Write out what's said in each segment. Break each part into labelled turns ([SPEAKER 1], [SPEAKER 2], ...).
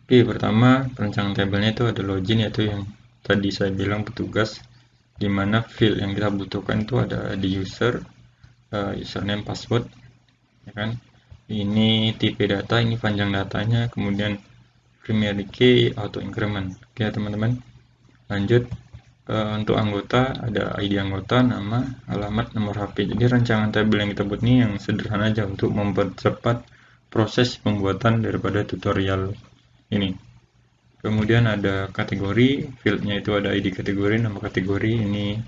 [SPEAKER 1] Oke, pertama perancangan tabelnya itu ada login, yaitu yang tadi saya bilang petugas, di mana field yang kita butuhkan itu ada di user, username, password, ya kan. Ini tipe data, ini panjang datanya, kemudian primary key, auto increment. Oke teman-teman, lanjut. Untuk anggota ada ID anggota, nama, alamat, nomor HP. Jadi rancangan tabel yang kita buat ini yang sederhana aja untuk mempercepat proses pembuatan daripada tutorial ini. Kemudian ada kategori, fieldnya itu ada ID kategori, nama kategori, ini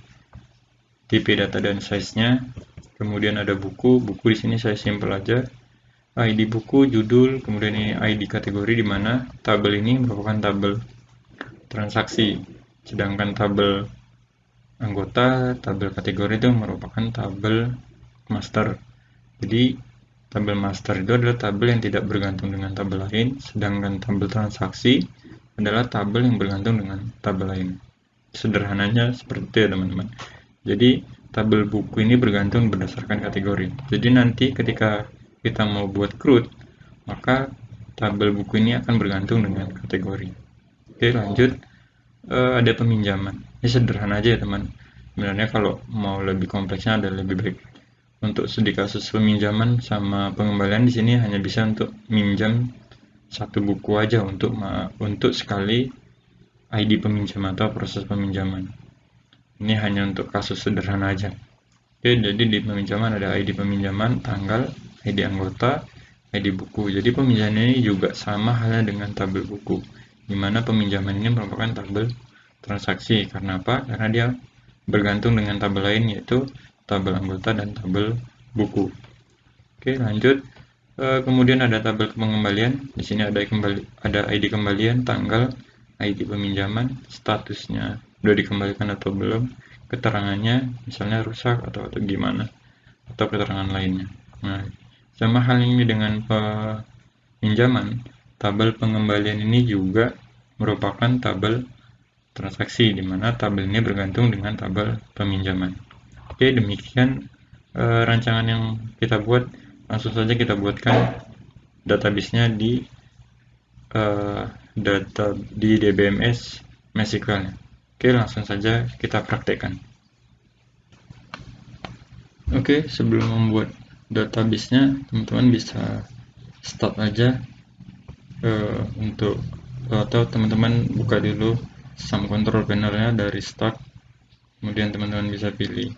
[SPEAKER 1] tipe data dan size-nya. Kemudian ada buku, buku di sini saya simple aja. ID buku, judul, kemudian ini ID kategori, di mana tabel ini merupakan tabel transaksi, sedangkan tabel anggota, tabel kategori itu merupakan tabel master. Jadi tabel master itu adalah tabel yang tidak bergantung dengan tabel lain, sedangkan tabel transaksi adalah tabel yang bergantung dengan tabel lain. Sederhananya seperti itu ya teman-teman. Jadi tabel buku ini bergantung berdasarkan kategori. Jadi nanti ketika kita mau buat CRUD, maka tabel buku ini akan bergantung dengan kategori. Oke, lanjut. Ada peminjaman. Ini sederhana aja ya teman. Sebenarnya kalau mau lebih kompleksnya ada lebih baik. Untuk studi kasus peminjaman sama pengembalian di sini hanya bisa untuk minjam satu buku aja untuk sekali ID peminjaman atau proses peminjaman. Ini hanya untuk kasus sederhana aja. Oke, jadi di peminjaman ada ID peminjaman, tanggal, ID anggota, ID buku. Jadi peminjaman ini juga sama halnya dengan tabel buku, di mana peminjaman ini merupakan tabel transaksi. Karena apa? Karena dia bergantung dengan tabel lain, yaitu tabel anggota dan tabel buku. Oke, lanjut. Kemudian ada tabel pengembalian. Di sini ada ID kembalian, tanggal, ID peminjaman, statusnya sudah dikembalikan atau belum, keterangannya, misalnya rusak atau gimana, atau keterangan lainnya. Nah, sama hal ini dengan peminjaman, tabel pengembalian ini juga merupakan tabel transaksi, di mana tabel ini bergantung dengan tabel peminjaman. Oke, demikian rancangan yang kita buat. Langsung saja kita buatkan database-nya di DBMS MySQL-nya. Oke, langsung saja kita praktekkan. Oke, sebelum membuat database-nya, teman-teman bisa start aja atau teman-teman buka dulu SAM control panel-nya dari start, kemudian teman-teman bisa pilih,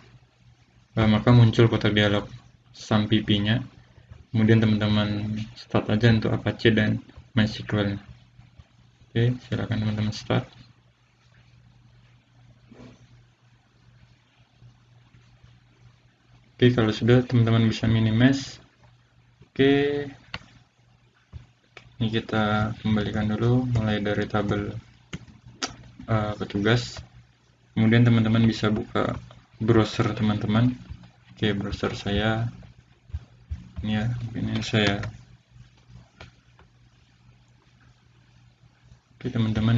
[SPEAKER 1] maka muncul kotak dialog SAM PP-nya. Kemudian teman-teman start aja untuk Apache dan MySQL. Oke, silakan teman-teman start. Oke, kalau sudah teman-teman bisa minimize. Oke, ini kita kembalikan dulu mulai dari tabel petugas. Kemudian teman-teman bisa buka browser teman-teman. Oke, browser saya ini ya, ini saya. Oke teman-teman,